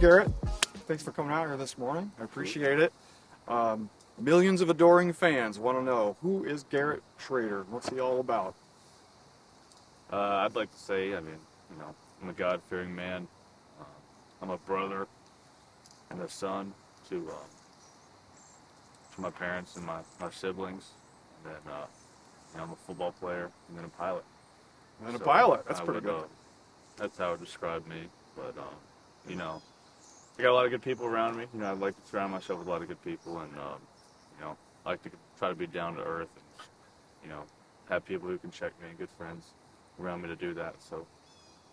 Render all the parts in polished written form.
Garrett. Thanks for coming out here this morning. I appreciate it. Millions of adoring fans want to know, who is Garrett Shrader? What's he all about? I'd like to say, I'm a God-fearing man. I'm a brother and a son to my parents and my siblings. And then, I'm a football player and then a pilot. And a pilot. That's I pretty would, good. That's how it would describe me. But, I got a lot of good people around me. I'd like to surround myself with a lot of good people, and I like to try to be down to earth and have people who can check me and good friends around me to do that. So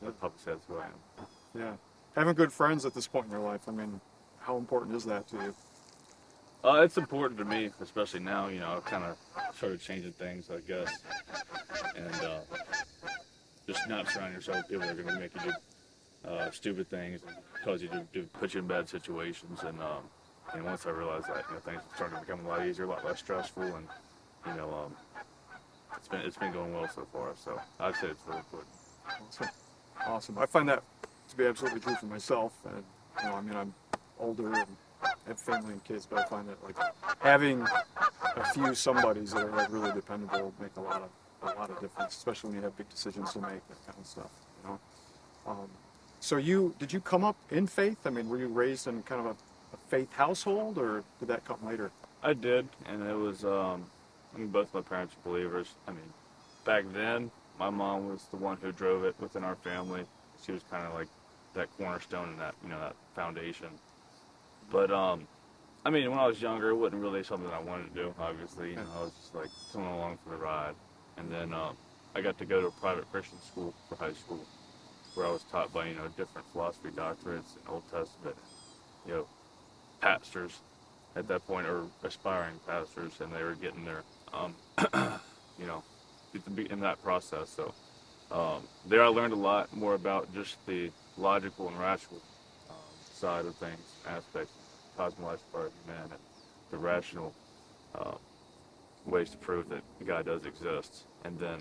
I'd probably say that's who I am. Yeah. Having good friends at this point in your life, how important is that to you? It's important to me, especially now. I've kind of started changing things, I guess, and just not surrounding yourself with people that are going to make you do stupid things and cause you to put you in bad situations. And once I realized that, things started to become a lot easier, a lot less stressful, and it's been going well so far. So I'd say it's really important. Awesome. I find that to be absolutely true for myself. And I'm older and have family and kids, but I find that having a few somebodies that are really dependable make a lot of difference, especially when you have big decisions to make, that kind of stuff. So did you come up in faith? Were you raised in kind of a faith household, or did that come later? I did, and it was, both my parents were believers. Back then, my mom was the one who drove it within our family. She was kind of like that cornerstone and that, that foundation. But, when I was younger, it wasn't really something I wanted to do, obviously. I was just like coming along for the ride. And then I got to go to a private Christian school for high school, where I was taught by, different philosophy doctorates and Old Testament, pastors at that point, or aspiring pastors, and they were getting their, in that process. So there I learned a lot more about just the logical and rational side of things, aspects of the cosmological part of man, and the rational ways to prove that God does exist. And then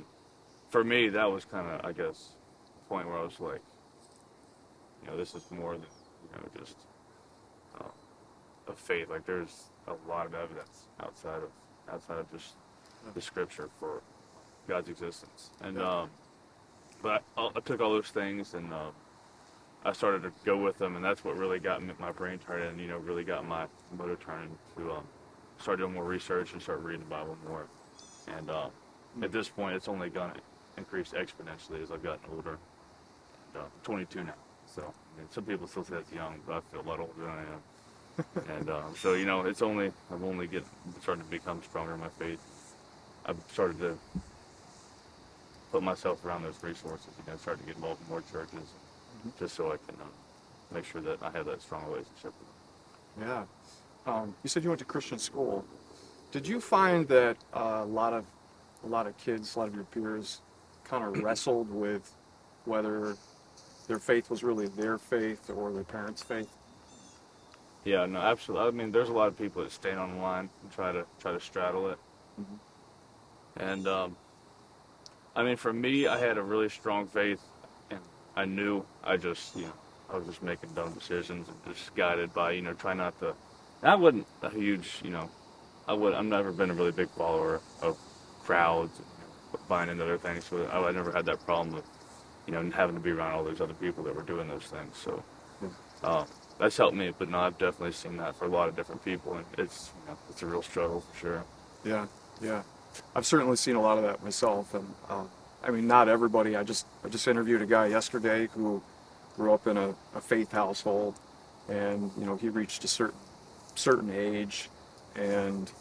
for me, that was kind of, I guess, the point where I was like, this is more than, just of faith. Like, there's a lot of evidence outside of just the scripture for God's existence. And but I took all those things, and I started to go with them, and that's what really got my brain turned, and really got my motor turning to start doing more research and start reading the Bible more. And at this point, it's only going to increase exponentially as I've gotten older. And, I'm 22 now, so some people still say that's young, but I feel a lot older than I am. And so I've only started to become stronger in my faith. I've started to put myself around those resources, start to get involved in more churches, just so I can make sure that I have that strong relationship with them. Yeah. You said you went to Christian school. Did you find that a lot of kids, a lot of your peers, kind of wrestled with whether their faith was really their faith or their parents' faith? Yeah, no, absolutely. There's a lot of people that stand on the line and try to straddle it. And for me, I had a really strong faith, and I knew I was just making dumb decisions and just guided by, try not to. I wasn't a huge, I've never been a really big follower of crowds and buying into other things. So I never had that problem with, having to be around all those other people that were doing those things. So that's helped me. But no, I've definitely seen that for a lot of different people, and it's a real struggle for sure. Yeah. I've certainly seen a lot of that myself, and not everybody. I just interviewed a guy yesterday who grew up in a faith household, and he reached a certain age, and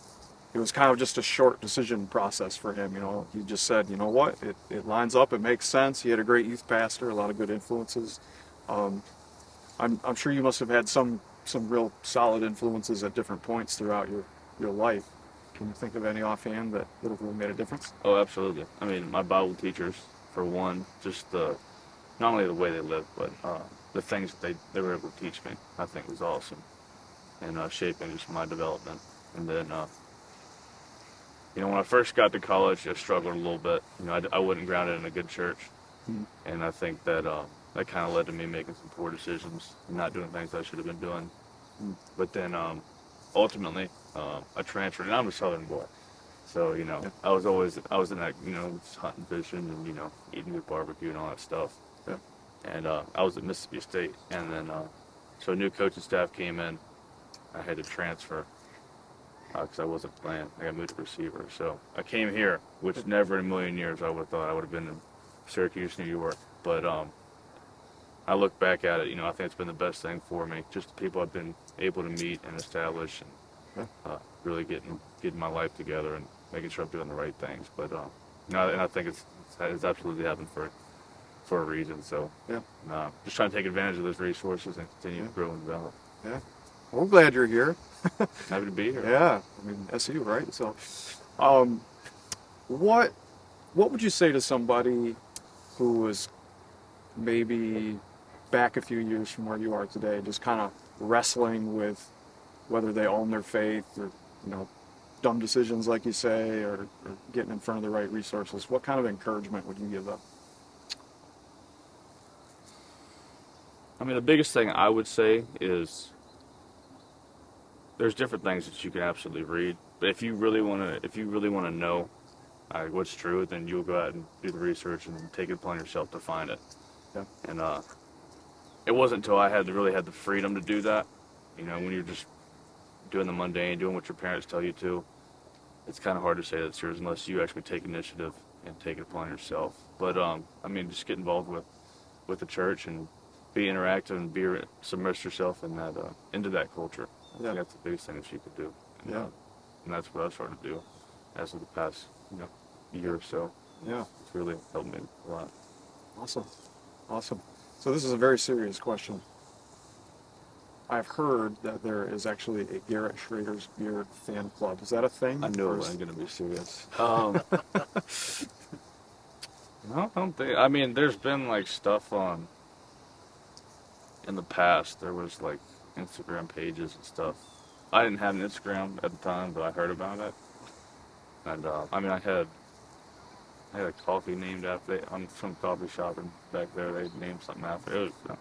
it was kind of just a short decision process for him. He just said, what, it lines up, it makes sense. He had a great youth pastor, a lot of good influences. I'm sure you must have had some real solid influences at different points throughout your life. Can you think of any offhand that have really made a difference? Oh, absolutely. My Bible teachers, for one, just not only the way they lived, but the things that they were able to teach me, I think was awesome, and shaping just my development. And then, when I first got to college, I struggled a little bit. I wasn't grounded in a good church, and I think that that kind of led to me making some poor decisions, not doing things I should have been doing. But then ultimately, I transferred, and I'm a Southern boy. So, Yeah. I was in that, just hunting, fishing, and, eating good barbecue and all that stuff. Yeah. And I was at Mississippi State. And then, so a new coaching staff came in. I had to transfer because I wasn't playing. I got moved to receiver. So I came here, which never in a million years I would have thought I would have been in Syracuse, New York. But I look back at it, I think it's been the best thing for me. Just the people I've been able to meet and establish, and really getting my life together and making sure I'm doing the right things. But and I think it's absolutely happened for a reason. So Yeah. just trying to take advantage of those resources and continue to grow and develop. Yeah. Well, we're glad you're here. Happy to be here. Yeah. I mean, SU, right? So, what would you say to somebody who was maybe back a few years from where you are today, just kind of wrestling with whether they own their faith or, dumb decisions like you say, or getting in front of the right resources? What kind of encouragement would you give them? I mean, the biggest thing I would say is there's different things that you can absolutely read, but if you really want to know what's true, then you'll go out and do the research and take it upon yourself to find it. Yeah. And it wasn't until I really had the freedom to do that, when you're just doing the mundane, doing what your parents tell you to, it's kind of hard to say that's yours unless you actually take initiative and take it upon yourself. But I mean, just get involved with the church and be interactive and submerge yourself in that into that culture. I think that's the biggest thing that you could do. And, and that's what I've started to do as of the past year or so. Yeah. It's really helped me a lot. Awesome. So this is a very serious question. I've heard that there is actually a Garrett Shrader's Beard fan club. Is that a thing? I knew it wasn't going to be serious. No, I don't think. I mean, there's been like stuff on in the past. There was like Instagram pages and stuff. I didn't have an Instagram at the time, but I heard about it. And I mean, I had a coffee named after it on some coffee shop and back there. They named something after it. Was,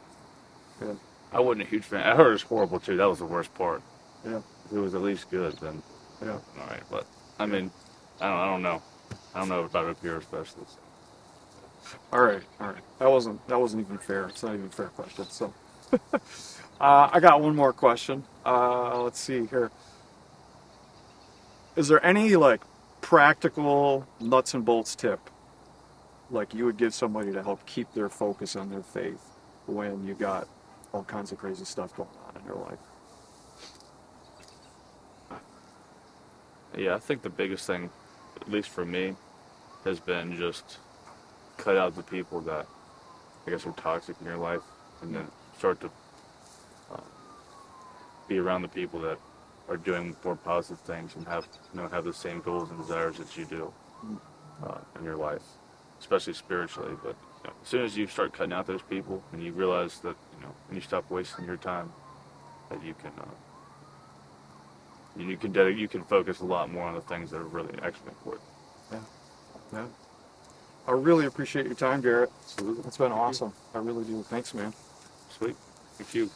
Good. I wasn't a huge fan. I heard it was horrible too. That was the worst part. Yeah. If it was at least good, then Yeah. all right. But I mean, I don't know. I don't know about up here especially. So. All right. That wasn't even fair. It's not even a fair question. So, I got one more question. Let's see here. Is there any like practical nuts and bolts tip like you would give somebody to help keep their focus on their faith when you got all kinds of crazy stuff going on in your life? Yeah, I think the biggest thing, at least for me, has been just cut out the people that I guess are toxic in your life, and then start to be around the people that are doing more positive things and have the same goals and desires that you do in your life, especially spiritually. But as soon as you start cutting out those people and you realize that when you stop wasting your time, that you can focus a lot more on the things that are really actually important. Yeah. I really appreciate your time, Garrett. Absolutely. It's been awesome. I really do. Thanks, man. Sweet. Thank you.